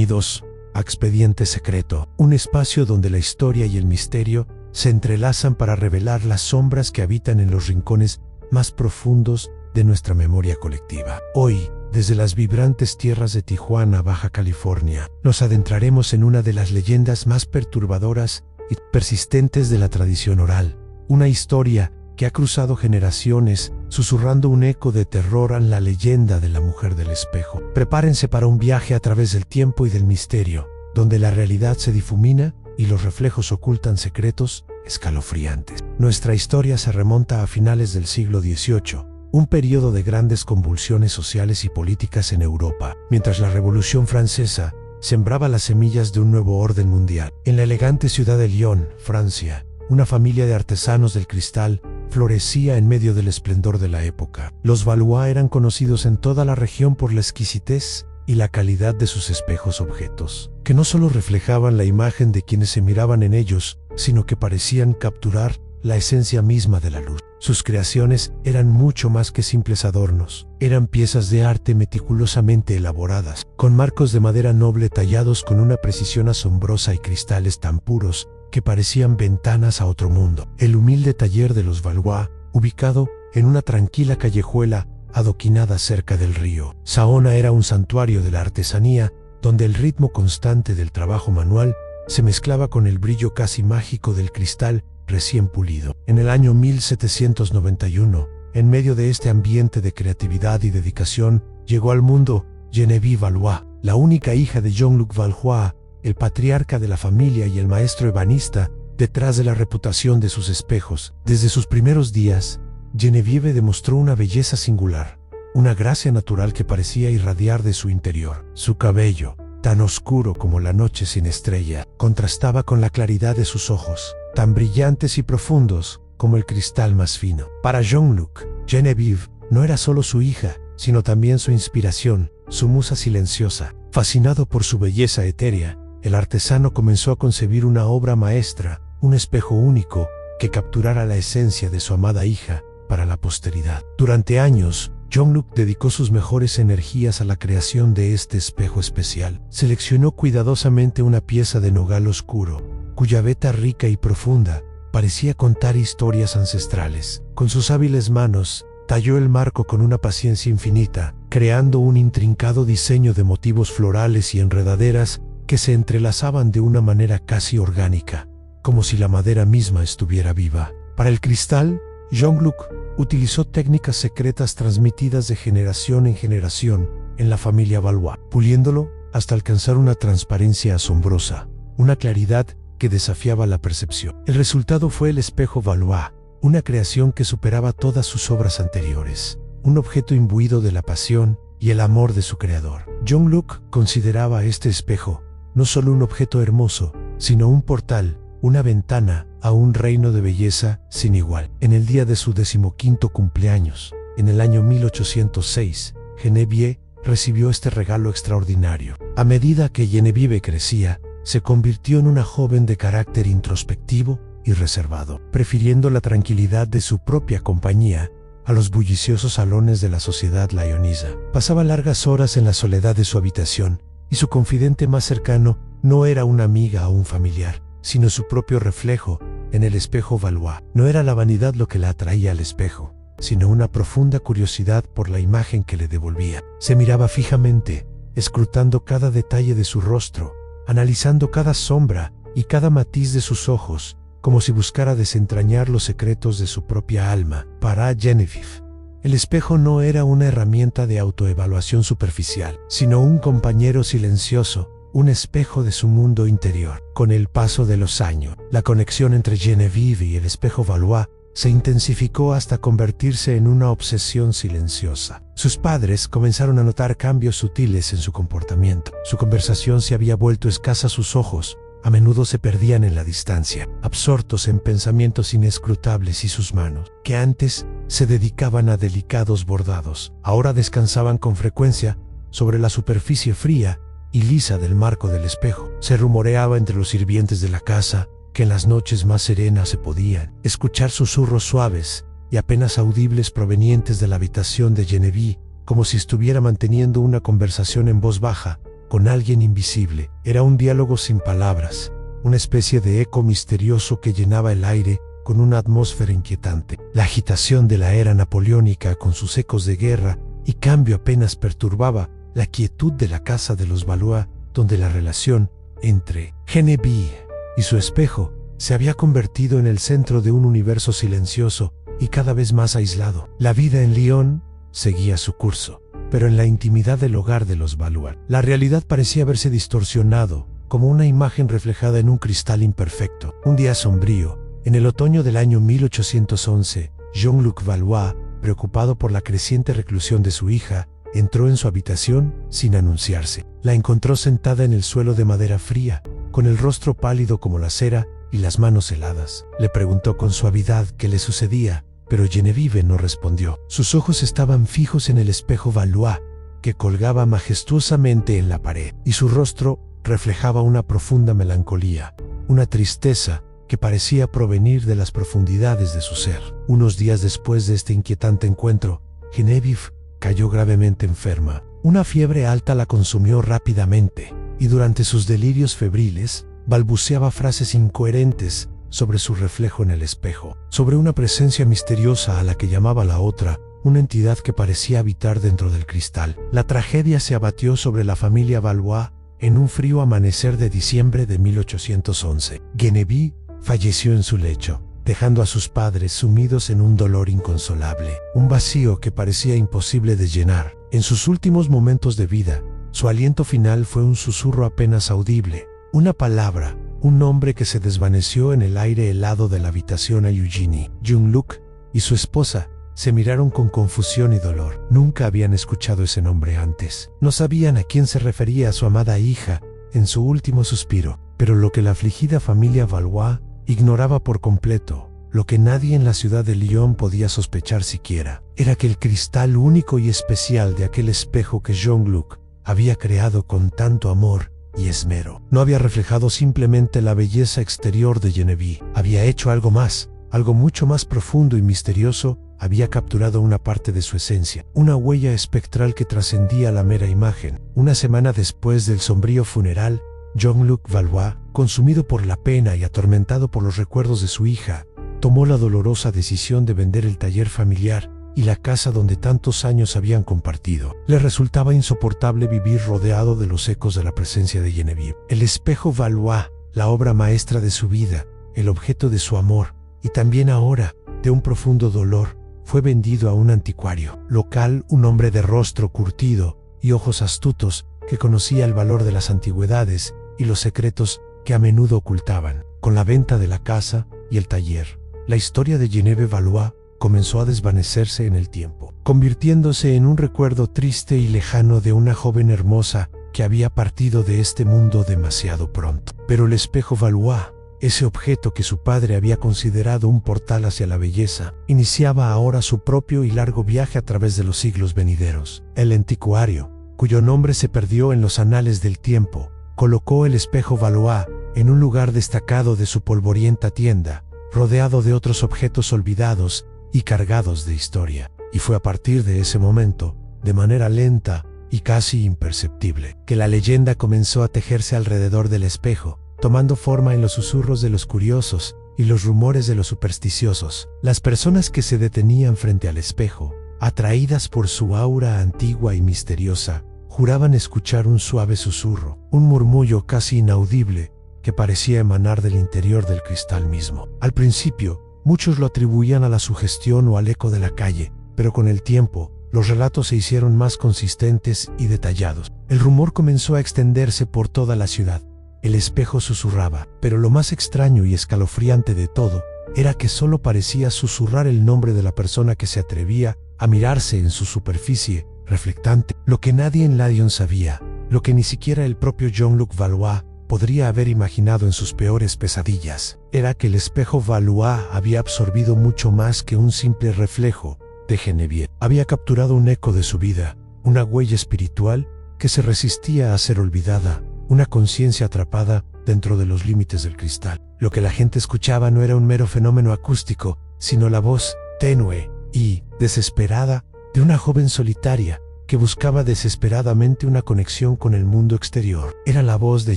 Bienvenidos a Expediente Secreto, un espacio donde la historia y el misterio se entrelazan para revelar las sombras que habitan en los rincones más profundos de nuestra memoria colectiva. Hoy, desde las vibrantes tierras de Tijuana, Baja California, nos adentraremos en una de las leyendas más perturbadoras y persistentes de la tradición oral, una historia que ha cruzado generaciones, susurrando un eco de terror a la leyenda de la mujer del espejo. Prepárense para un viaje a través del tiempo y del misterio, donde la realidad se difumina y los reflejos ocultan secretos escalofriantes. Nuestra historia se remonta a finales del siglo XVIII, un periodo de grandes convulsiones sociales y políticas en Europa, mientras la Revolución Francesa sembraba las semillas de un nuevo orden mundial. En la elegante ciudad de Lyon, Francia, una familia de artesanos del cristal florecía en medio del esplendor de la época. Los Valois eran conocidos en toda la región por la exquisitez y la calidad de sus espejos objetos, que no solo reflejaban la imagen de quienes se miraban en ellos, sino que parecían capturar la esencia misma de la luz. Sus creaciones eran mucho más que simples adornos. Eran piezas de arte meticulosamente elaboradas, con marcos de madera noble tallados con una precisión asombrosa y cristales tan puros que parecían ventanas a otro mundo. El humilde taller de los Valois, ubicado en una tranquila callejuela adoquinada cerca del río Saona, era un santuario de la artesanía donde el ritmo constante del trabajo manual se mezclaba con el brillo casi mágico del cristal recién pulido. En el año 1791, en medio de este ambiente de creatividad y dedicación, llegó al mundo Geneviève Valois, la única hija de Jean-Luc Valois, el patriarca de la familia y el maestro ebanista detrás de la reputación de sus espejos. Desde sus primeros días, Geneviève demostró una belleza singular, una gracia natural que parecía irradiar de su interior. Su cabello, tan oscuro como la noche sin estrella, contrastaba con la claridad de sus ojos, tan brillantes y profundos como el cristal más fino. Para Jean-Luc, Geneviève no era solo su hija, sino también su inspiración, su musa silenciosa. Fascinado por su belleza etérea, el artesano comenzó a concebir una obra maestra, un espejo único que capturara la esencia de su amada hija para la posteridad. Durante años, Jean-Luc dedicó sus mejores energías a la creación de este espejo especial. Seleccionó cuidadosamente una pieza de nogal oscuro, cuya veta rica y profunda parecía contar historias ancestrales. Con sus hábiles manos, talló el marco con una paciencia infinita, creando un intrincado diseño de motivos florales y enredaderas que se entrelazaban de una manera casi orgánica, como si la madera misma estuviera viva. Para el cristal, Jean-Luc utilizó técnicas secretas transmitidas de generación en generación en la familia Valois, puliéndolo hasta alcanzar una transparencia asombrosa, una claridad que desafiaba la percepción. El resultado fue el espejo Valois, una creación que superaba todas sus obras anteriores, un objeto imbuido de la pasión y el amor de su creador. Jean-Luc consideraba este espejo no solo un objeto hermoso, sino un portal, una ventana a un reino de belleza sin igual. En el día de su 15º cumpleaños, en el año 1806, Geneviève recibió este regalo extraordinario. A medida que Geneviève crecía, se convirtió en una joven de carácter introspectivo y reservado, prefiriendo la tranquilidad de su propia compañía a los bulliciosos salones de la sociedad lyonesa. Pasaba largas horas en la soledad de su habitación, y su confidente más cercano no era una amiga o un familiar, sino su propio reflejo en el espejo Valois. No era la vanidad lo que la atraía al espejo, sino una profunda curiosidad por la imagen que le devolvía. Se miraba fijamente, escrutando cada detalle de su rostro, analizando cada sombra y cada matiz de sus ojos, como si buscara desentrañar los secretos de su propia alma. Para Geneviève, el espejo no era una herramienta de autoevaluación superficial, sino un compañero silencioso, un espejo de su mundo interior. Con el paso de los años, la conexión entre Geneviève y el espejo Valois se intensificó hasta convertirse en una obsesión silenciosa. Sus padres comenzaron a notar cambios sutiles en su comportamiento. Su conversación se había vuelto escasa, sus ojos a menudo se perdían en la distancia, absortos en pensamientos inescrutables, y sus manos, que antes se dedicaban a delicados bordados, ahora descansaban con frecuencia sobre la superficie fría y lisa del marco del espejo. Se rumoreaba entre los sirvientes de la casa que en las noches más serenas se podían escuchar susurros suaves y apenas audibles provenientes de la habitación de Geneviève, como si estuviera manteniendo una conversación en voz baja con alguien invisible. Era un diálogo sin palabras, una especie de eco misterioso que llenaba el aire con una atmósfera inquietante. La agitación de la era napoleónica con sus ecos de guerra y cambio apenas perturbaba la quietud de la casa de los Valois, donde la relación entre Geneviève y su espejo se había convertido en el centro de un universo silencioso y cada vez más aislado. La vida en Lyon seguía su curso, pero en la intimidad del hogar de los Valois, la realidad parecía haberse distorsionado, como una imagen reflejada en un cristal imperfecto. Un día sombrío, en el otoño del año 1811, Jean-Luc Valois, preocupado por la creciente reclusión de su hija, entró en su habitación sin anunciarse. La encontró sentada en el suelo de madera fría, con el rostro pálido como la cera y las manos heladas. Le preguntó con suavidad qué le sucedía, pero Geneviève no respondió. Sus ojos estaban fijos en el espejo Valois, que colgaba majestuosamente en la pared, y su rostro reflejaba una profunda melancolía, una tristeza que parecía provenir de las profundidades de su ser. Unos días después de este inquietante encuentro, Geneviève cayó gravemente enferma. Una fiebre alta la consumió rápidamente, y durante sus delirios febriles, balbuceaba frases incoherentes sobre su reflejo en el espejo, sobre una presencia misteriosa a la que llamaba la otra, una entidad que parecía habitar dentro del cristal. La tragedia se abatió sobre la familia Valois en un frío amanecer de diciembre de 1811. Geneviève falleció en su lecho, dejando a sus padres sumidos en un dolor inconsolable, un vacío que parecía imposible de llenar. En sus últimos momentos de vida, su aliento final fue un susurro apenas audible, una palabra, un nombre que se desvaneció en el aire helado de la habitación a Eugenie. Jean-Luc y su esposa se miraron con confusión y dolor. Nunca habían escuchado ese nombre antes. No sabían a quién se refería a su amada hija en su último suspiro, pero lo que la afligida familia Valois ignoraba por completo, lo que nadie en la ciudad de Lyon podía sospechar siquiera, era que el cristal único y especial de aquel espejo que Jean-Luc había creado con tanto amor y esmero no había reflejado simplemente la belleza exterior de Geneviève, había hecho algo más, algo mucho más profundo y misterioso. Había capturado una parte de su esencia, una huella espectral que trascendía la mera imagen. Una semana después del sombrío funeral, Jean-Luc Valois, consumido por la pena y atormentado por los recuerdos de su hija, tomó la dolorosa decisión de vender el taller familiar y la casa donde tantos años habían compartido. Le resultaba insoportable vivir rodeado de los ecos de la presencia de Geneviève. El espejo Valois, la obra maestra de su vida, el objeto de su amor, y también ahora, de un profundo dolor, fue vendido a un anticuario local, un hombre de rostro curtido y ojos astutos que conocía el valor de las antigüedades y los secretos que a menudo ocultaban. Con la venta de la casa y el taller, la historia de Geneviève Valois comenzó a desvanecerse en el tiempo, convirtiéndose en un recuerdo triste y lejano de una joven hermosa que había partido de este mundo demasiado pronto. Pero el espejo Valois, ese objeto que su padre había considerado un portal hacia la belleza, iniciaba ahora su propio y largo viaje a través de los siglos venideros. El anticuario, cuyo nombre se perdió en los anales del tiempo, colocó el espejo Valois en un lugar destacado de su polvorienta tienda, rodeado de otros objetos olvidados y cargados de historia. Y fue a partir de ese momento, de manera lenta y casi imperceptible, que la leyenda comenzó a tejerse alrededor del espejo, tomando forma en los susurros de los curiosos y los rumores de los supersticiosos. Las personas que se detenían frente al espejo, atraídas por su aura antigua y misteriosa, juraban escuchar un suave susurro, un murmullo casi inaudible que parecía emanar del interior del cristal mismo. Al principio, muchos lo atribuían a la sugestión o al eco de la calle, pero con el tiempo, los relatos se hicieron más consistentes y detallados. El rumor comenzó a extenderse por toda la ciudad. El espejo susurraba, pero lo más extraño y escalofriante de todo era que solo parecía susurrar el nombre de la persona que se atrevía a mirarse en su superficie reflectante. Lo que nadie en Lyon sabía, lo que ni siquiera el propio Jean-Luc Valois podría haber imaginado en sus peores pesadillas, era que el espejo Valois había absorbido mucho más que un simple reflejo de Geneviève. Había capturado un eco de su vida, una huella espiritual que se resistía a ser olvidada, una conciencia atrapada dentro de los límites del cristal. Lo que la gente escuchaba no era un mero fenómeno acústico, sino la voz tenue y desesperada de una joven solitaria que buscaba desesperadamente una conexión con el mundo exterior. Era la voz de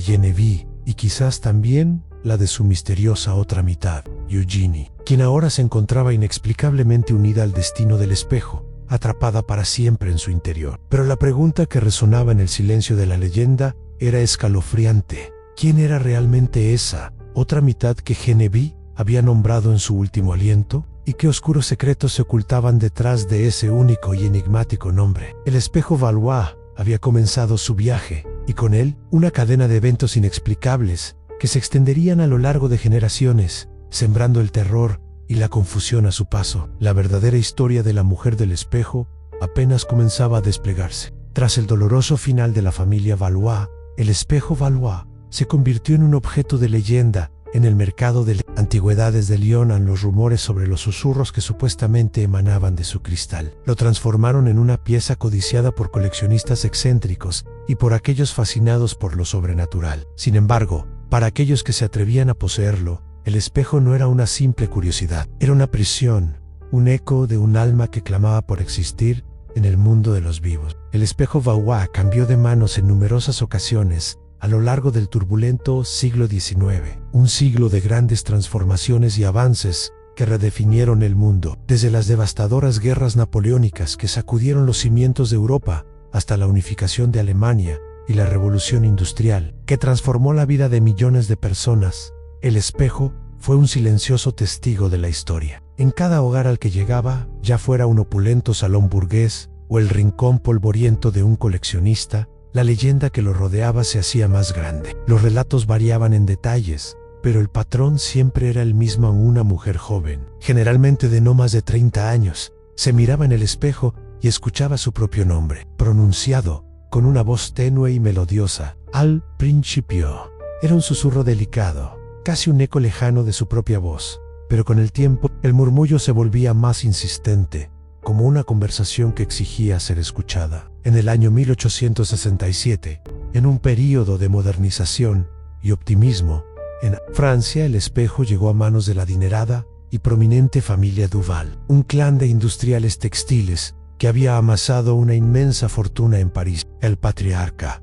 Genevieve y quizás también la de su misteriosa otra mitad, Eugenie, quien ahora se encontraba inexplicablemente unida al destino del espejo, atrapada para siempre en su interior. Pero la pregunta que resonaba en el silencio de la leyenda era escalofriante. ¿Quién era realmente esa otra mitad que Genevieve había nombrado en su último aliento? ¿Y qué oscuros secretos se ocultaban detrás de ese único y enigmático nombre? El espejo Valois había comenzado su viaje, y con él una cadena de eventos inexplicables que se extenderían a lo largo de generaciones, sembrando el terror y la confusión a su paso. La verdadera historia de la mujer del espejo apenas comenzaba a desplegarse. Tras el doloroso final de la familia Valois, el espejo Valois se convirtió en un objeto de leyenda. En el mercado de antigüedades de Lyon, los rumores sobre los susurros que supuestamente emanaban de su cristal lo transformaron en una pieza codiciada por coleccionistas excéntricos y por aquellos fascinados por lo sobrenatural. Sin embargo, para aquellos que se atrevían a poseerlo, el espejo no era una simple curiosidad, era una prisión, un eco de un alma que clamaba por existir en el mundo de los vivos. El espejo Valois cambió de manos en numerosas ocasiones a lo largo del turbulento siglo XIX, un siglo de grandes transformaciones y avances que redefinieron el mundo, desde las devastadoras guerras napoleónicas que sacudieron los cimientos de Europa hasta la unificación de Alemania y la revolución industrial, que transformó la vida de millones de personas. El espejo fue un silencioso testigo de la historia. En cada hogar al que llegaba, ya fuera un opulento salón burgués o el rincón polvoriento de un coleccionista, la leyenda que lo rodeaba se hacía más grande. Los relatos variaban en detalles, pero el patrón siempre era el mismo: una mujer joven, generalmente de no más de 30 años, se miraba en el espejo y escuchaba su propio nombre, pronunciado con una voz tenue y melodiosa. Al principio, era un susurro delicado, casi un eco lejano de su propia voz, pero con el tiempo el murmullo se volvía más insistente, como una conversación que exigía ser escuchada. En el año 1867, en un período de modernización y optimismo, en Francia el espejo llegó a manos de la adinerada y prominente familia Duval, un clan de industriales textiles que había amasado una inmensa fortuna en París. El patriarca,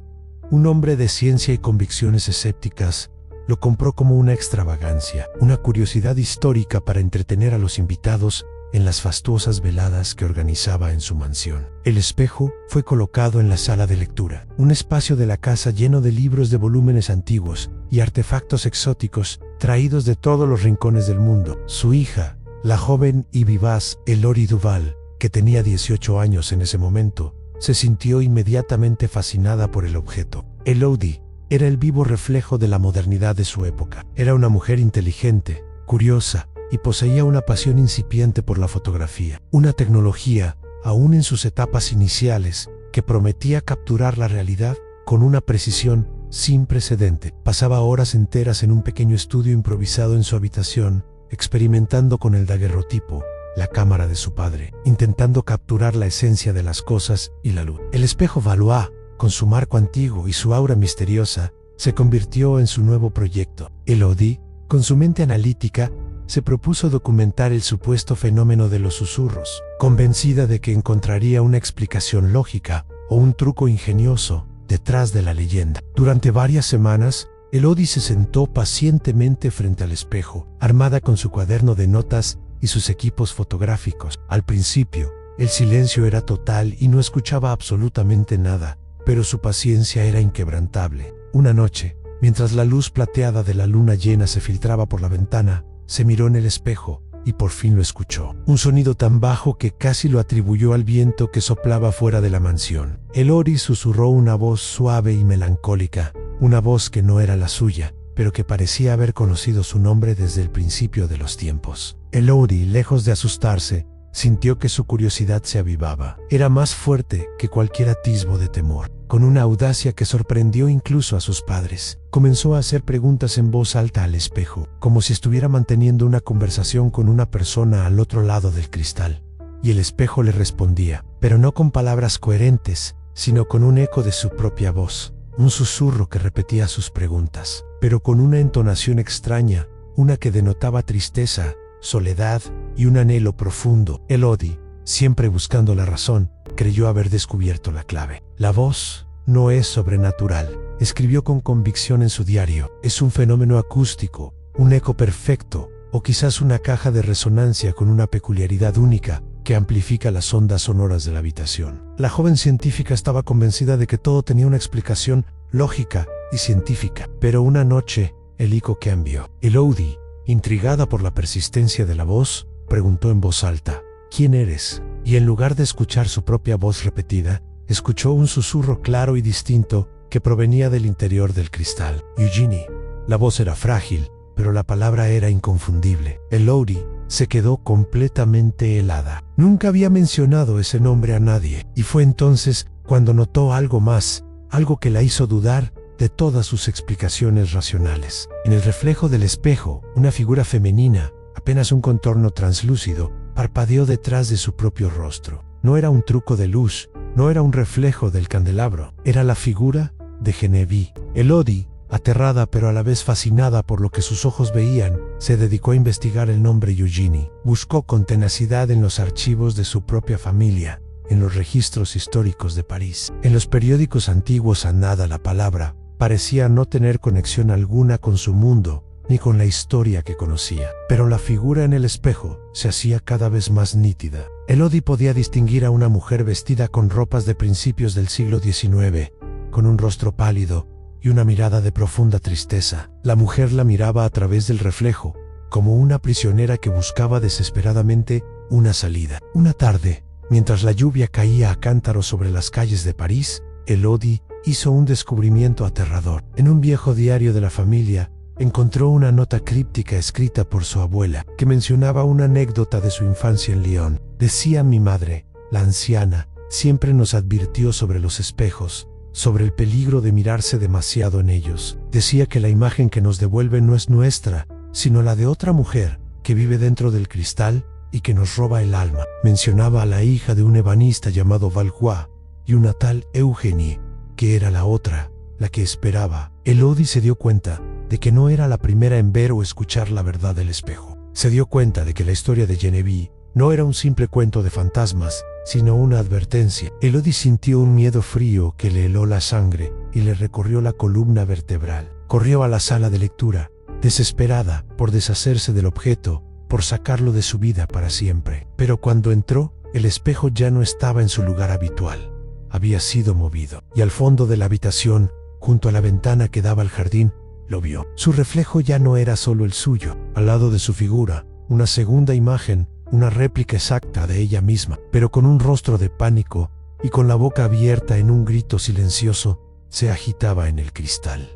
un hombre de ciencia y convicciones escépticas, lo compró como una extravagancia, una curiosidad histórica para entretener a los invitados en las fastuosas veladas que organizaba en su mansión. El espejo fue colocado en la sala de lectura, un espacio de la casa lleno de libros de volúmenes antiguos y artefactos exóticos traídos de todos los rincones del mundo. Su hija, la joven y vivaz Elodie Duval, que tenía 18 años en ese momento, se sintió inmediatamente fascinada por el objeto. Elodie era el vivo reflejo de la modernidad de su época. Era una mujer inteligente, curiosa, y poseía una pasión incipiente por la fotografía, una tecnología, aún en sus etapas iniciales, que prometía capturar la realidad con una precisión sin precedente. Pasaba horas enteras en un pequeño estudio improvisado en su habitación, experimentando con el daguerrotipo, la cámara de su padre, intentando capturar la esencia de las cosas y la luz. El espejo Valois, con su marco antiguo y su aura misteriosa, se convirtió en su nuevo proyecto. Elodie, con su mente analítica, se propuso documentar el supuesto fenómeno de los susurros, convencida de que encontraría una explicación lógica o un truco ingenioso detrás de la leyenda. Durante varias semanas, Elodie se sentó pacientemente frente al espejo, armada con su cuaderno de notas y sus equipos fotográficos. Al principio, el silencio era total y no escuchaba absolutamente nada, pero su paciencia era inquebrantable. Una noche, mientras la luz plateada de la luna llena se filtraba por la ventana, se miró en el espejo y por fin lo escuchó. Un sonido tan bajo que casi lo atribuyó al viento que soplaba fuera de la mansión. Elodie susurró una voz suave y melancólica, una voz que no era la suya, pero que parecía haber conocido su nombre desde el principio de los tiempos. Elodie, lejos de asustarse, sintió que su curiosidad se avivaba. Era más fuerte que cualquier atisbo de temor. Con una audacia que sorprendió incluso a sus padres, comenzó a hacer preguntas en voz alta al espejo, como si estuviera manteniendo una conversación con una persona al otro lado del cristal. Y el espejo le respondía, pero no con palabras coherentes, sino con un eco de su propia voz, un susurro que repetía sus preguntas, pero con una entonación extraña, una que denotaba tristeza, soledad y un anhelo profundo. Elodie siempre buscando la razón, creyó haber descubierto la clave. La voz no es sobrenatural, escribió con convicción en su diario. Es un fenómeno acústico, un eco perfecto, o quizás una caja de resonancia con una peculiaridad única que amplifica las ondas sonoras de la habitación. La joven científica estaba convencida de que todo tenía una explicación lógica y científica. Pero una noche, el eco cambió. Elodie, intrigada por la persistencia de la voz, preguntó en voz alta, ¿quién eres? Y en lugar de escuchar su propia voz repetida, escuchó un susurro claro y distinto que provenía del interior del cristal. Eugenie. La voz era frágil, pero la palabra era inconfundible. Elodie se quedó completamente helada. Nunca había mencionado ese nombre a nadie, y fue entonces cuando notó algo más, algo que la hizo dudar de todas sus explicaciones racionales. En el reflejo del espejo, una figura femenina, apenas un contorno translúcido, parpadeó detrás de su propio rostro. No era un truco de luz, no era un reflejo del candelabro, era la figura de Genevieve. Elodie, aterrada pero a la vez fascinada por lo que sus ojos veían, se dedicó a investigar el nombre Eugenie. Buscó con tenacidad en los archivos de su propia familia, en los registros históricos de París. En los periódicos antiguos a nada la palabra parecía no tener conexión alguna con su mundo ni con la historia que conocía. Pero la figura en el espejo se hacía cada vez más nítida. Elodie podía distinguir a una mujer vestida con ropas de principios del siglo XIX, con un rostro pálido y una mirada de profunda tristeza. La mujer la miraba a través del reflejo, como una prisionera que buscaba desesperadamente una salida. Una tarde, mientras la lluvia caía a cántaros sobre las calles de París, Elodie hizo un descubrimiento aterrador. En un viejo diario de la familia, encontró una nota críptica escrita por su abuela, que mencionaba una anécdota de su infancia en Lyon. Decía: mi madre, la anciana, siempre nos advirtió sobre los espejos, sobre el peligro de mirarse demasiado en ellos. Decía que la imagen que nos devuelve no es nuestra, sino la de otra mujer, que vive dentro del cristal y que nos roba el alma. Mencionaba a la hija de un ebanista llamado Valois y una tal Eugenie, que era la otra, la que esperaba. Elodie se dio cuenta de que no era la primera en ver o escuchar la verdad del espejo. Se dio cuenta de que la historia de Genevieve no era un simple cuento de fantasmas, sino una advertencia. Elodie sintió un miedo frío que le heló la sangre y le recorrió la columna vertebral. Corrió a la sala de lectura, desesperada por deshacerse del objeto, por sacarlo de su vida para siempre. Pero cuando entró, el espejo ya no estaba en su lugar habitual. Había sido movido, y al fondo de la habitación, junto a la ventana que daba al jardín, lo vio. Su reflejo ya no era solo el suyo. Al lado de su figura, una segunda imagen, una réplica exacta de ella misma, pero con un rostro de pánico y con la boca abierta en un grito silencioso, se agitaba en el cristal.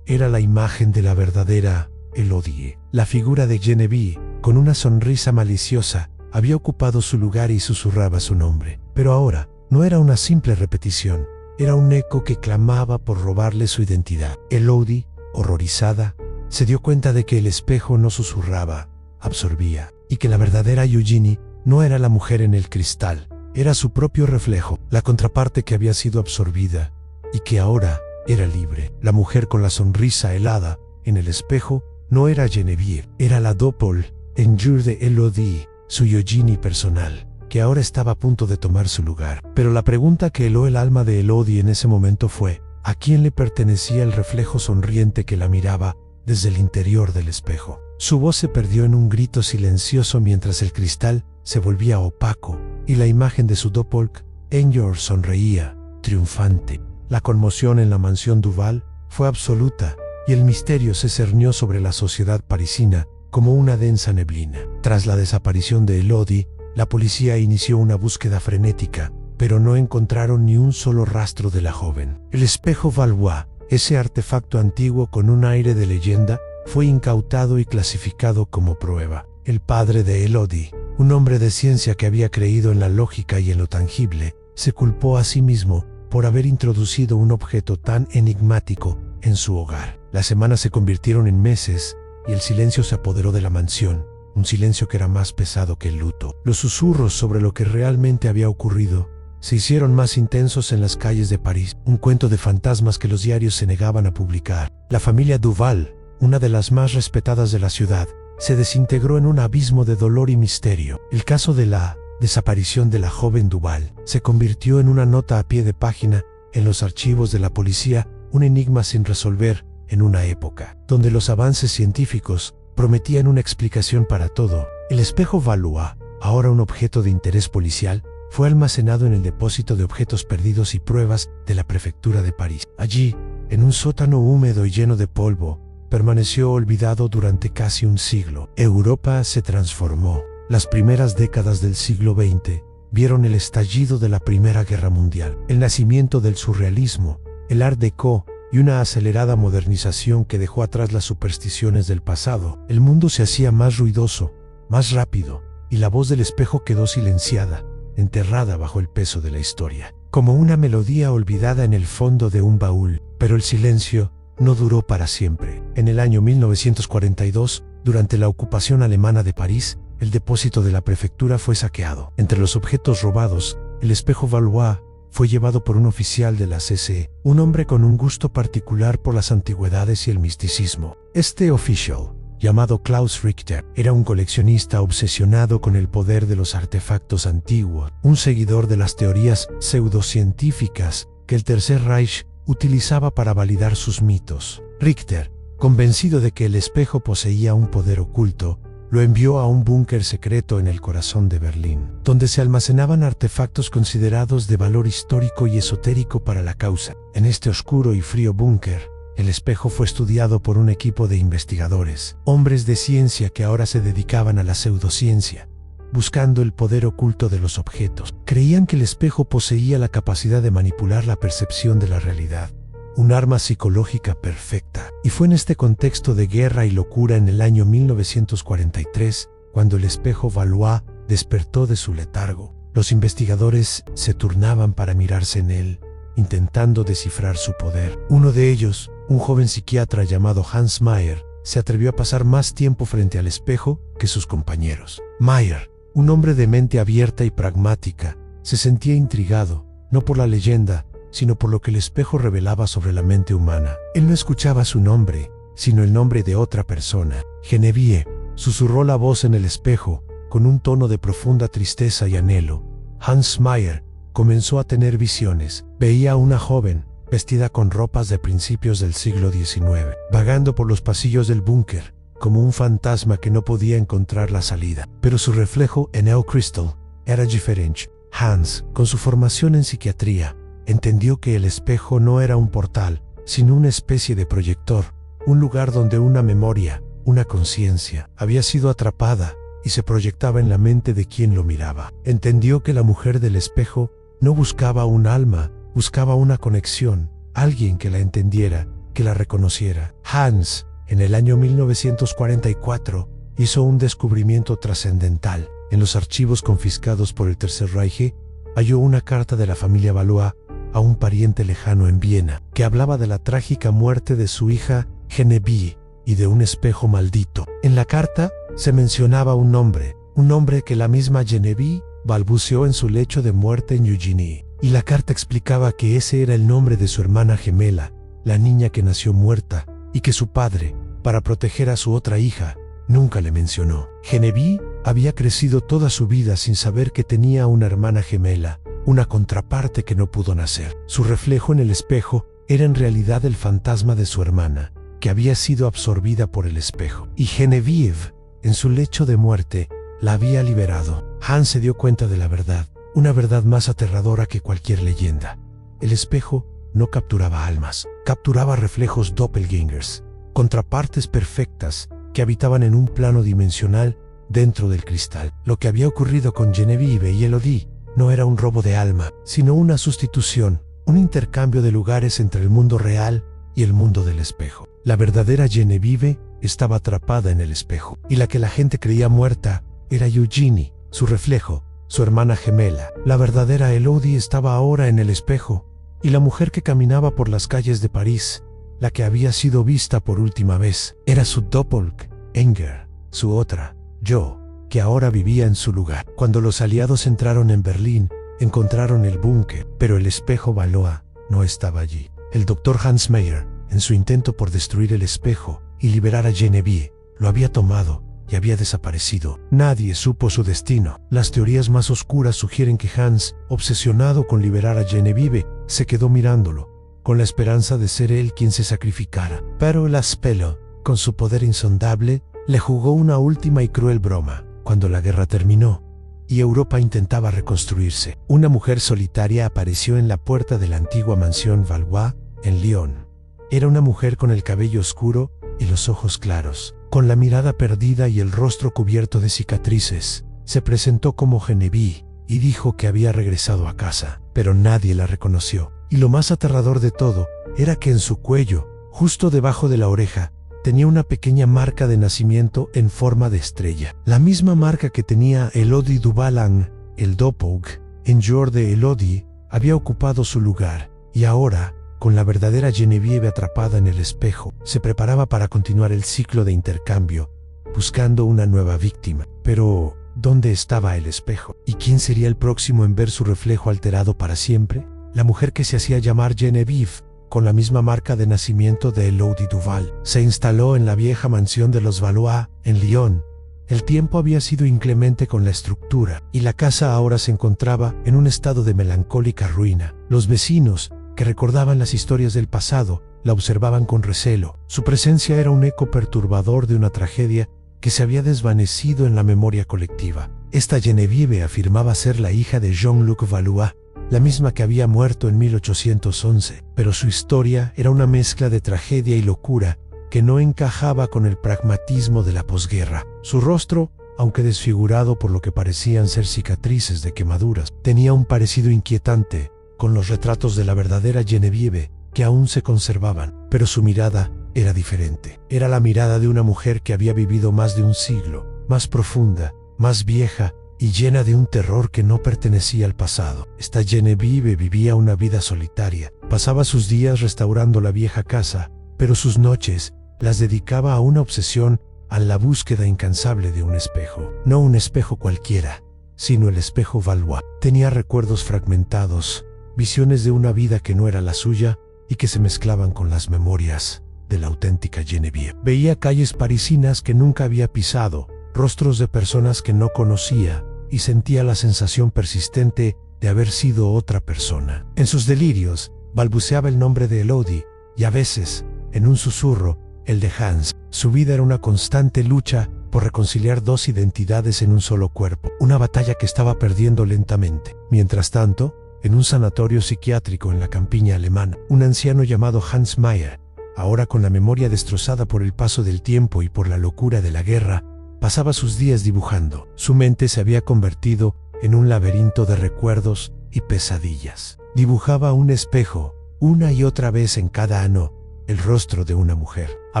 Era la imagen de la verdadera Elodie. La figura de Genevieve, con una sonrisa maliciosa, había ocupado su lugar y susurraba su nombre. Pero ahora, no era una simple repetición, era un eco que clamaba por robarle su identidad. Elodie, horrorizada, se dio cuenta de que el espejo no susurraba, absorbía, y que la verdadera Eugenie no era la mujer en el cristal, era su propio reflejo, la contraparte que había sido absorbida y que ahora era libre. La mujer con la sonrisa helada en el espejo no era Genevieve, era la doppelganger de Elodie, su Eugenie personal, que ahora estaba a punto de tomar su lugar. Pero la pregunta que heló el alma de Elodie en ese momento fue: ¿a quién le pertenecía el reflejo sonriente que la miraba desde el interior del espejo? Su voz se perdió en un grito silencioso mientras el cristal se volvía opaco y la imagen de su doppelganger sonreía, triunfante. La conmoción en la mansión Duval fue absoluta y el misterio se cernió sobre la sociedad parisina como una densa neblina. Tras la desaparición de Elodie, la policía inició una búsqueda frenética, pero no encontraron ni un solo rastro de la joven. El espejo Valois, ese artefacto antiguo con un aire de leyenda, fue incautado y clasificado como prueba. El padre de Elodie, un hombre de ciencia que había creído en la lógica y en lo tangible, se culpó a sí mismo por haber introducido un objeto tan enigmático en su hogar. Las semanas se convirtieron en meses y el silencio se apoderó de la mansión, un silencio que era más pesado que el luto. Los susurros sobre lo que realmente había ocurrido se hicieron más intensos en las calles de París, un cuento de fantasmas que los diarios se negaban a publicar. La familia Duval, una de las más respetadas de la ciudad, se desintegró en un abismo de dolor y misterio. El caso de la desaparición de la joven Duval se convirtió en una nota a pie de página en los archivos de la policía, un enigma sin resolver en una época donde los avances científicos prometían una explicación para todo. El espejo Valois, ahora un objeto de interés policial, fue almacenado en el depósito de objetos perdidos y pruebas de la prefectura de París. Allí, en un sótano húmedo y lleno de polvo, permaneció olvidado durante casi un siglo. Europa se transformó. Las primeras décadas del siglo XX vieron el estallido de la Primera Guerra Mundial, el nacimiento del surrealismo, el Art Déco y una acelerada modernización que dejó atrás las supersticiones del pasado. El mundo se hacía más ruidoso, más rápido, y la voz del espejo quedó silenciada, enterrada bajo el peso de la historia, como una melodía olvidada en el fondo de un baúl. Pero el silencio no duró para siempre. En el año 1942, durante la ocupación alemana de París, el depósito de la prefectura fue saqueado. Entre los objetos robados, el espejo Valois fue llevado por un oficial de la CC, un hombre con un gusto particular por las antigüedades y el misticismo. Este oficial, llamado Klaus Richter, era un coleccionista obsesionado con el poder de los artefactos antiguos, un seguidor de las teorías pseudocientíficas que el Tercer Reich utilizaba para validar sus mitos. Richter, convencido de que el espejo poseía un poder oculto, lo envió a un búnker secreto en el corazón de Berlín, donde se almacenaban artefactos considerados de valor histórico y esotérico para la causa. En este oscuro y frío búnker, el espejo fue estudiado por un equipo de investigadores, hombres de ciencia que ahora se dedicaban a la pseudociencia, buscando el poder oculto de los objetos. Creían que el espejo poseía la capacidad de manipular la percepción de la realidad, un arma psicológica perfecta. Y fue en este contexto de guerra y locura en el año 1943 cuando el espejo Valois despertó de su letargo. Los investigadores se turnaban para mirarse en él, intentando descifrar su poder. Uno de ellos, un joven psiquiatra llamado Hans Mayer, se atrevió a pasar más tiempo frente al espejo que sus compañeros. Mayer, un hombre de mente abierta y pragmática, se sentía intrigado, no por la leyenda, sino por lo que el espejo revelaba sobre la mente humana. Él no escuchaba su nombre, sino el nombre de otra persona. Genevieve, susurró la voz en el espejo, con un tono de profunda tristeza y anhelo. Hans Mayer comenzó a tener visiones. Veía a una joven, vestida con ropas de principios del siglo XIX, vagando por los pasillos del búnker, como un fantasma que no podía encontrar la salida. Pero su reflejo en el cristal era diferente. Hans, con su formación en psiquiatría, entendió que el espejo no era un portal, sino una especie de proyector, un lugar donde una memoria, una conciencia, había sido atrapada y se proyectaba en la mente de quien lo miraba. Entendió que la mujer del espejo no buscaba un alma, buscaba una conexión, alguien que la entendiera, que la reconociera. Hans, en el año 1944, hizo un descubrimiento trascendental. En los archivos confiscados por el Tercer Reich, halló una carta de la familia Valois a un pariente lejano en Viena, que hablaba de la trágica muerte de su hija Genevieve y de un espejo maldito. En la carta se mencionaba un nombre que la misma Genevieve balbuceó en su lecho de muerte en Eugenie, y la carta explicaba que ese era el nombre de su hermana gemela, la niña que nació muerta, y que su padre, para proteger a su otra hija, nunca le mencionó. Genevieve había crecido toda su vida sin saber que tenía una hermana gemela, una contraparte que no pudo nacer. Su reflejo en el espejo era en realidad el fantasma de su hermana, que había sido absorbida por el espejo. Y Genevieve, en su lecho de muerte, la había liberado. Hans se dio cuenta de la verdad, una verdad más aterradora que cualquier leyenda. El espejo no capturaba almas, capturaba reflejos doppelgangers, contrapartes perfectas que habitaban en un plano dimensional dentro del cristal. Lo que había ocurrido con Genevieve y Elodie no era un robo de alma, sino una sustitución, un intercambio de lugares entre el mundo real y el mundo del espejo. La verdadera Genevieve estaba atrapada en el espejo, y la que la gente creía muerta era Eugenie, su reflejo, su hermana gemela. La verdadera Elodie estaba ahora en el espejo, y la mujer que caminaba por las calles de París, la que había sido vista por última vez, era su doppelganger, su otra yo, que ahora vivía en su lugar. Cuando los aliados entraron en Berlín, encontraron el búnker, pero el espejo Valois no estaba allí. El doctor Hans Mayer, en su intento por destruir el espejo y liberar a Genevieve, lo había tomado, y había desaparecido. Nadie supo su destino. Las teorías más oscuras sugieren que Hans, obsesionado con liberar a Genevieve, se quedó mirándolo, con la esperanza de ser él quien se sacrificara. Pero el Aspelo, con su poder insondable, le jugó una última y cruel broma. Cuando la guerra terminó y Europa intentaba reconstruirse, una mujer solitaria apareció en la puerta de la antigua mansión Valois, en Lyon. Era una mujer con el cabello oscuro y los ojos claros, con la mirada perdida y el rostro cubierto de cicatrices. Se presentó como Genevieve y dijo que había regresado a casa, pero nadie la reconoció. Y lo más aterrador de todo era que en su cuello, justo debajo de la oreja, tenía una pequeña marca de nacimiento en forma de estrella. La misma marca que tenía Elodie Duvalan, el Doppelganger, en Jour de Elodie, había ocupado su lugar, y ahora, con la verdadera Genevieve atrapada en el espejo, se preparaba para continuar el ciclo de intercambio, buscando una nueva víctima. Pero, ¿dónde estaba el espejo? ¿Y quién sería el próximo en ver su reflejo alterado para siempre? La mujer que se hacía llamar Genevieve, con la misma marca de nacimiento de Elodie Duval, se instaló en la vieja mansión de los Valois, en Lyon. El tiempo había sido inclemente con la estructura, y la casa ahora se encontraba en un estado de melancólica ruina. Los vecinos, que recordaban las historias del pasado, la observaban con recelo. Su presencia era un eco perturbador de una tragedia que se había desvanecido en la memoria colectiva. Esta Genevieve afirmaba ser la hija de Jean-Luc Valois, la misma que había muerto en 1811, pero su historia era una mezcla de tragedia y locura que no encajaba con el pragmatismo de la posguerra. Su rostro, aunque desfigurado por lo que parecían ser cicatrices de quemaduras, tenía un parecido inquietante con los retratos de la verdadera Genevieve que aún se conservaban, pero su mirada era diferente. Era la mirada de una mujer que había vivido más de un siglo, más profunda, más vieja y llena de un terror que no pertenecía al pasado. Esta Genevieve vivía una vida solitaria. Pasaba sus días restaurando la vieja casa, pero sus noches las dedicaba a una obsesión, a la búsqueda incansable de un espejo. No un espejo cualquiera, sino el espejo Valois. Tenía recuerdos fragmentados, visiones de una vida que no era la suya y que se mezclaban con las memorias de la auténtica Genevieve. Veía calles parisinas que nunca había pisado, rostros de personas que no conocía, y sentía la sensación persistente de haber sido otra persona. En sus delirios, balbuceaba el nombre de Elodie, y a veces, en un susurro, el de Hans. Su vida era una constante lucha por reconciliar dos identidades en un solo cuerpo, una batalla que estaba perdiendo lentamente. Mientras tanto, en un sanatorio psiquiátrico en la campiña alemana, un anciano llamado Hans Mayer, ahora con la memoria destrozada por el paso del tiempo y por la locura de la guerra, pasaba sus días dibujando. Su mente se había convertido en un laberinto de recuerdos y pesadillas. Dibujaba un espejo, una y otra vez en cada ano, el rostro de una mujer. A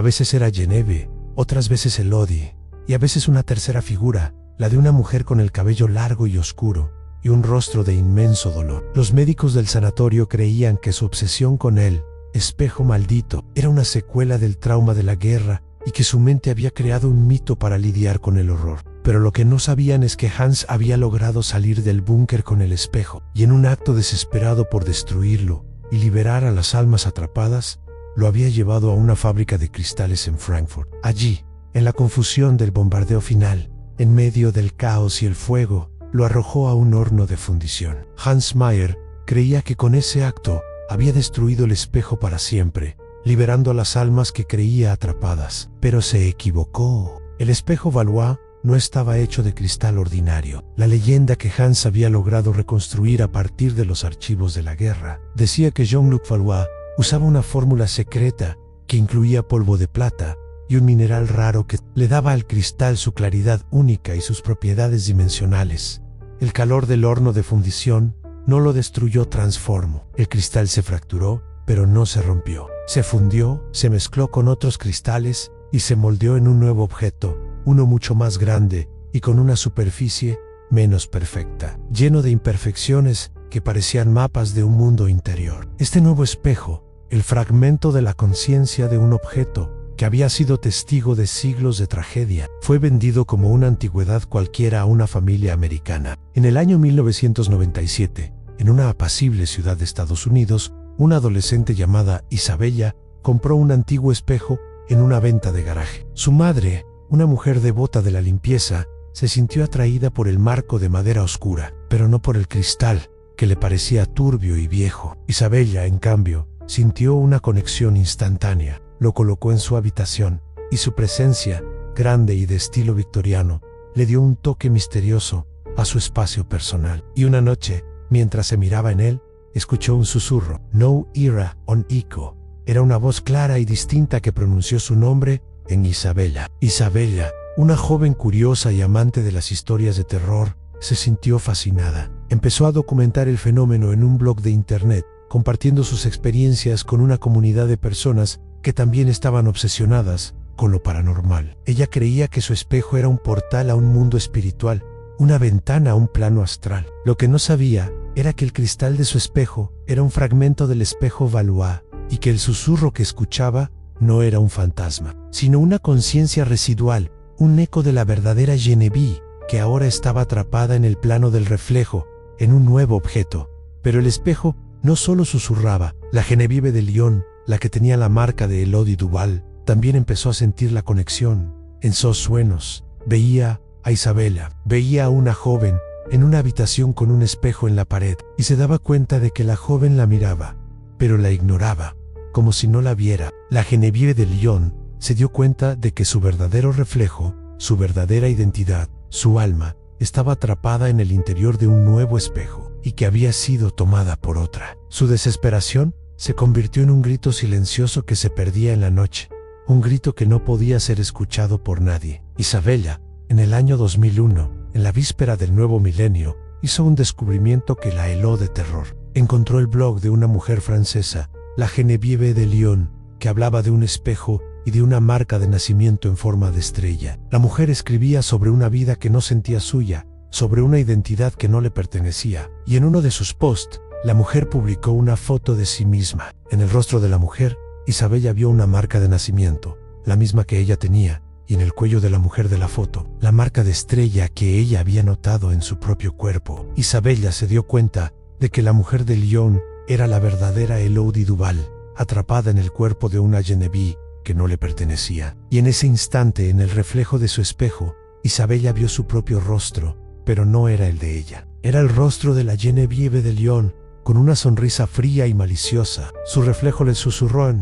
veces era Genevieve, otras veces Elodie, y a veces una tercera figura, la de una mujer con el cabello largo y oscuro, y un rostro de inmenso dolor. Los médicos del sanatorio creían que su obsesión con él, espejo maldito, era una secuela del trauma de la guerra y que su mente había creado un mito para lidiar con el horror. Pero lo que no sabían es que Hans había logrado salir del búnker con el espejo, y en un acto desesperado por destruirlo y liberar a las almas atrapadas, lo había llevado a una fábrica de cristales en Frankfurt. Allí, en la confusión del bombardeo final, en medio del caos y el fuego, lo arrojó a un horno de fundición. Hans Mayer creía que con ese acto había destruido el espejo para siempre, liberando a las almas que creía atrapadas. Pero se equivocó. El espejo Valois no estaba hecho de cristal ordinario. La leyenda que Hans había logrado reconstruir a partir de los archivos de la guerra decía que Jean-Luc Valois usaba una fórmula secreta que incluía polvo de plata y un mineral raro que le daba al cristal su claridad única y sus propiedades dimensionales. El calor del horno de fundición no lo destruyó transformo. El cristal se fracturó, pero no se rompió. Se fundió, se mezcló con otros cristales y se moldeó en un nuevo objeto, uno mucho más grande y con una superficie menos perfecta, lleno de imperfecciones que parecían mapas de un mundo interior. Este nuevo espejo, el fragmento de la conciencia de un objeto que había sido testigo de siglos de tragedia, fue vendido como una antigüedad cualquiera a una familia americana. En el año 1997, en una apacible ciudad de Estados Unidos, una adolescente llamada Isabella compró un antiguo espejo en una venta de garaje. Su madre, una mujer devota de la limpieza, se sintió atraída por el marco de madera oscura, pero no por el cristal, que le parecía turbio y viejo. Isabella, en cambio, sintió una conexión instantánea. Lo colocó en su habitación, y su presencia, grande y de estilo victoriano, le dio un toque misterioso a su espacio personal. Y una noche, mientras se miraba en él, escuchó un susurro. No era un eco. Era una voz clara y distinta que pronunció su nombre en Isabella. Isabella, una joven curiosa y amante de las historias de terror, se sintió fascinada. Empezó a documentar el fenómeno en un blog de internet, compartiendo sus experiencias con una comunidad de personas que también estaban obsesionadas con lo paranormal. Ella creía que su espejo era un portal a un mundo espiritual, una ventana a un plano astral. Lo que no sabía era que el cristal de su espejo era un fragmento del espejo Valois y que el susurro que escuchaba no era un fantasma, sino una conciencia residual, un eco de la verdadera Genevieve, que ahora estaba atrapada en el plano del reflejo, en un nuevo objeto. Pero el espejo no solo susurraba. La Genevieve de Lyon, la que tenía la marca de Elodie Duval, también empezó a sentir la conexión. En sus sueños, veía a Isabella, veía a una joven en una habitación con un espejo en la pared, y se daba cuenta de que la joven la miraba, pero la ignoraba, como si no la viera. La Genevieve de Lyon se dio cuenta de que su verdadero reflejo, su verdadera identidad, su alma, estaba atrapada en el interior de un nuevo espejo, y que había sido tomada por otra. Su desesperación se convirtió en un grito silencioso que se perdía en la noche, un grito que no podía ser escuchado por nadie. Isabella, en el año 2001, en la víspera del nuevo milenio, hizo un descubrimiento que la heló de terror. Encontró el blog de una mujer francesa, la Genevieve de Lyon, que hablaba de un espejo y de una marca de nacimiento en forma de estrella. La mujer escribía sobre una vida que no sentía suya, sobre una identidad que no le pertenecía, y en uno de sus posts, la mujer publicó una foto de sí misma. En el rostro de la mujer, Isabella vio una marca de nacimiento, la misma que ella tenía, y en el cuello de la mujer de la foto, la marca de estrella que ella había notado en su propio cuerpo. Isabella se dio cuenta de que la mujer de Lyon era la verdadera Elodie Duval, atrapada en el cuerpo de una Genevieve que no le pertenecía. Y en ese instante, en el reflejo de su espejo, Isabella vio su propio rostro, pero no era el de ella. Era el rostro de la Genevieve de Lyon, con una sonrisa fría y maliciosa. Su reflejo le susurró: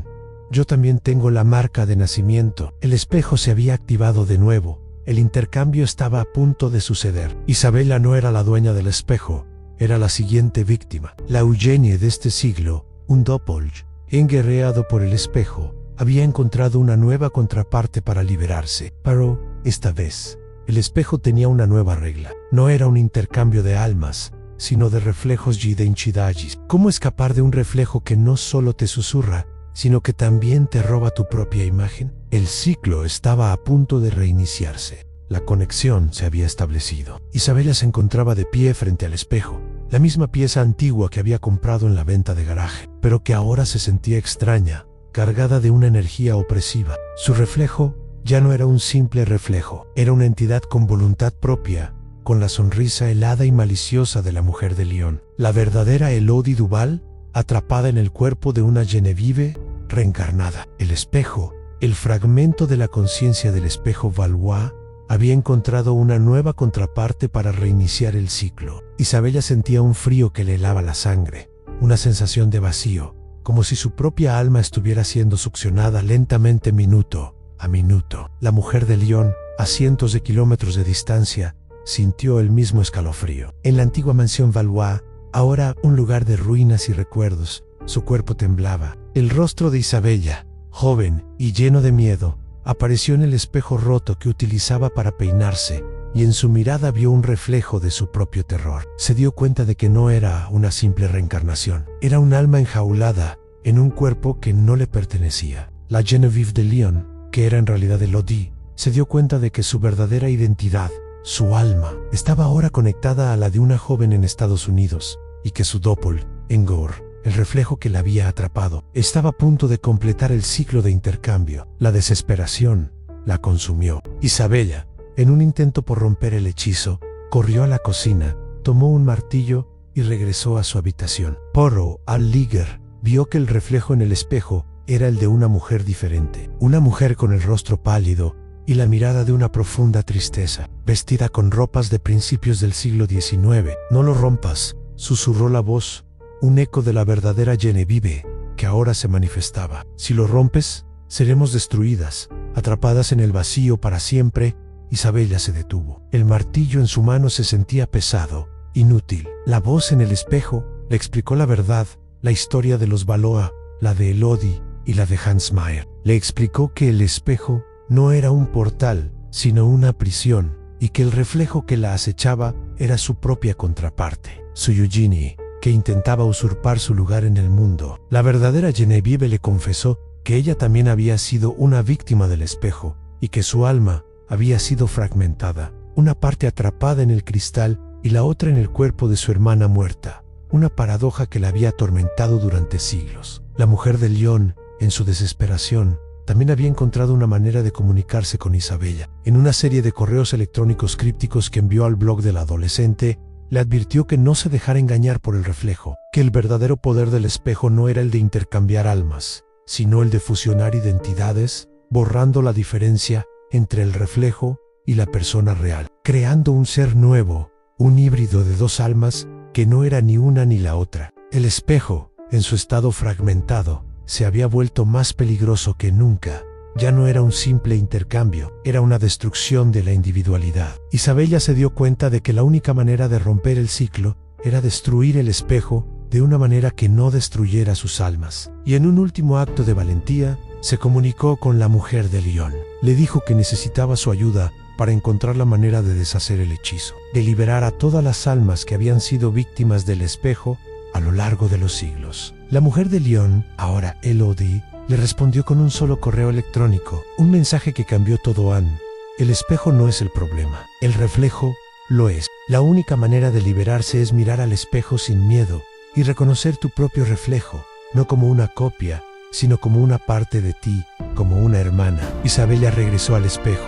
yo también tengo la marca de nacimiento. El espejo se había activado de nuevo. El intercambio estaba a punto de suceder. Isabella no era la dueña del espejo, era la siguiente víctima. La Eugenie de este siglo, un doppelganger, enguerreado por el espejo, había encontrado una nueva contraparte para liberarse. Pero, esta vez, el espejo tenía una nueva regla. No era un intercambio de almas, sino de reflejos y identidades. ¿Cómo escapar de un reflejo que no solo te susurra, sino que también te roba tu propia imagen? El ciclo estaba a punto de reiniciarse. La conexión se había establecido. Isabella se encontraba de pie frente al espejo, la misma pieza antigua que había comprado en la venta de garaje, pero que ahora se sentía extraña, cargada de una energía opresiva. Su reflejo ya no era un simple reflejo, era una entidad con voluntad propia, con la sonrisa helada y maliciosa de la mujer de Lyon. La verdadera Elodie Duval, atrapada en el cuerpo de una Genevieve reencarnada. El espejo, el fragmento de la conciencia del espejo Valois, había encontrado una nueva contraparte para reiniciar el ciclo. Isabella sentía un frío que le helaba la sangre, una sensación de vacío, como si su propia alma estuviera siendo succionada lentamente minuto a minuto. La mujer de Lyon, a cientos de kilómetros de distancia, sintió el mismo escalofrío. En la antigua mansión Valois, ahora un lugar de ruinas y recuerdos, su cuerpo temblaba. El rostro de Isabella, joven y lleno de miedo, apareció en el espejo roto que utilizaba para peinarse, y en su mirada vio un reflejo de su propio terror. Se dio cuenta de que no era una simple reencarnación, era un alma enjaulada en un cuerpo que no le pertenecía. La Genevieve de Lyon, que era en realidad Elodie, se dio cuenta de que su verdadera identidad, su alma, estaba ahora conectada a la de una joven en Estados Unidos, y que su doppelganger, el reflejo que la había atrapado, estaba a punto de completar el ciclo de intercambio. La desesperación la consumió. Isabella, en un intento por romper el hechizo, corrió a la cocina, tomó un martillo y regresó a su habitación. Poirot, al Liger, vio que el reflejo en el espejo era el de una mujer diferente. Una mujer con el rostro pálido, y la mirada de una profunda tristeza, vestida con ropas de principios del siglo XIX. «No lo rompas», susurró la voz, un eco de la verdadera Genevieve, que ahora se manifestaba. «Si lo rompes, seremos destruidas, atrapadas en el vacío para siempre». Isabella se detuvo. El martillo en su mano se sentía pesado, inútil. La voz en el espejo le explicó la verdad, la historia de los Valois, la de Elodie y la de Hans Meyer. Le explicó que el espejo no era un portal, sino una prisión, y que el reflejo que la acechaba era su propia contraparte, su Eugenie, que intentaba usurpar su lugar en el mundo. La verdadera Genevieve le confesó que ella también había sido una víctima del espejo, y que su alma había sido fragmentada, una parte atrapada en el cristal y la otra en el cuerpo de su hermana muerta, una paradoja que la había atormentado durante siglos. La mujer de Lyon, en su desesperación, también había encontrado una manera de comunicarse con Isabella. En una serie de correos electrónicos crípticos que envió al blog del adolescente, le advirtió que no se dejara engañar por el reflejo, que el verdadero poder del espejo no era el de intercambiar almas, sino el de fusionar identidades, borrando la diferencia entre el reflejo y la persona real, creando un ser nuevo, un híbrido de dos almas que no era ni una ni la otra. El espejo, en su estado fragmentado, se había vuelto más peligroso que nunca. Ya no era un simple intercambio, era una destrucción de la individualidad. Isabella se dio cuenta de que la única manera de romper el ciclo era destruir el espejo de una manera que no destruyera sus almas. Y en un último acto de valentía, se comunicó con la mujer de Lyon. Le dijo que necesitaba su ayuda para encontrar la manera de deshacer el hechizo, de liberar a todas las almas que habían sido víctimas del espejo a lo largo de los siglos. La mujer de Lyon, ahora Elodie, le respondió con un solo correo electrónico, un mensaje que cambió todo. Anne, el espejo no es el problema, el reflejo lo es. La única manera de liberarse es mirar al espejo sin miedo y reconocer tu propio reflejo, no como una copia, sino como una parte de ti, como una hermana. Isabella regresó al espejo,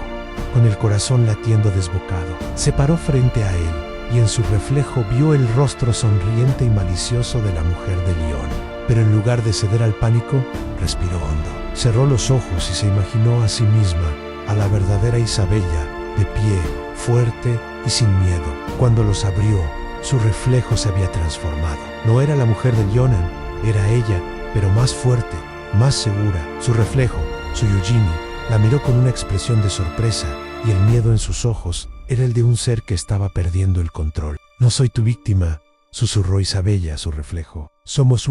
con el corazón latiendo desbocado. Se paró frente a él, y en su reflejo vio el rostro sonriente y malicioso de la mujer de Lyon. Pero en lugar de ceder al pánico, respiró hondo. Cerró los ojos y se imaginó a sí misma, a la verdadera Isabella, de pie, fuerte y sin miedo. Cuando los abrió, su reflejo se había transformado. No era la mujer de Lyon, era ella, pero más fuerte, más segura. Su reflejo, su Eugenie, la miró con una expresión de sorpresa, y el miedo en sus ojos era el de un ser que estaba perdiendo el control. «No soy tu víctima», susurró Isabella a su reflejo. Somos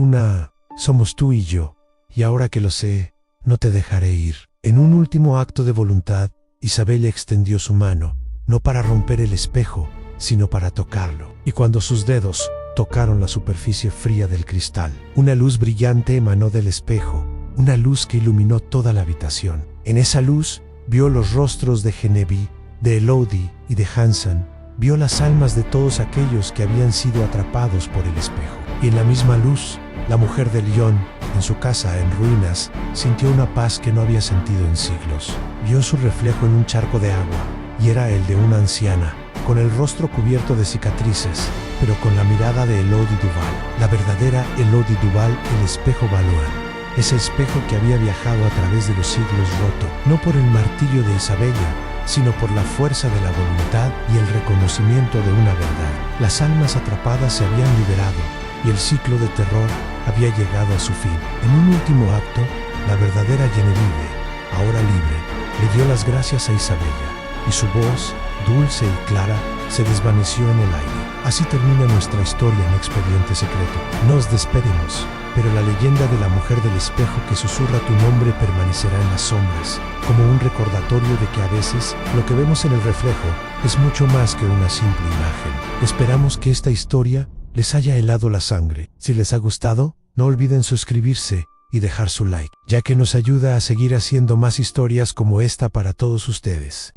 tú y yo, y ahora que lo sé, no te dejaré ir». En un último acto de voluntad, Isabella extendió su mano, no para romper el espejo, sino para tocarlo. Y cuando sus dedos tocaron la superficie fría del cristal, una luz brillante emanó del espejo, una luz que iluminó toda la habitación. En esa luz vio los rostros de Genevieve, de Elodie y de Hansen. Vio las almas de todos aquellos que habían sido atrapados por el espejo. Y en la misma luz, la mujer de Lyon, en su casa en ruinas, sintió una paz que no había sentido en siglos. Vio su reflejo en un charco de agua, y era el de una anciana, con el rostro cubierto de cicatrices, pero con la mirada de Elodie Duval, la verdadera Elodie Duval, el espejo Valois. Ese espejo que había viajado a través de los siglos roto, no por el martillo de Isabella, sino por la fuerza de la voluntad y el reconocimiento de una verdad. Las almas atrapadas se habían liberado, y el ciclo de terror había llegado a su fin. En un último acto, la verdadera Genevieve, ahora libre, le dio las gracias a Isabella, y su voz, dulce y clara, se desvaneció en el aire. Así termina nuestra historia en Expediente Secreto. Nos despedimos, pero la leyenda de la mujer del espejo que susurra tu nombre permanecerá en las sombras, como un recordatorio de que a veces lo que vemos en el reflejo es mucho más que una simple imagen. Esperamos que esta historia les haya helado la sangre. Si les ha gustado, no olviden suscribirse y dejar su like, ya que nos ayuda a seguir haciendo más historias como esta para todos ustedes.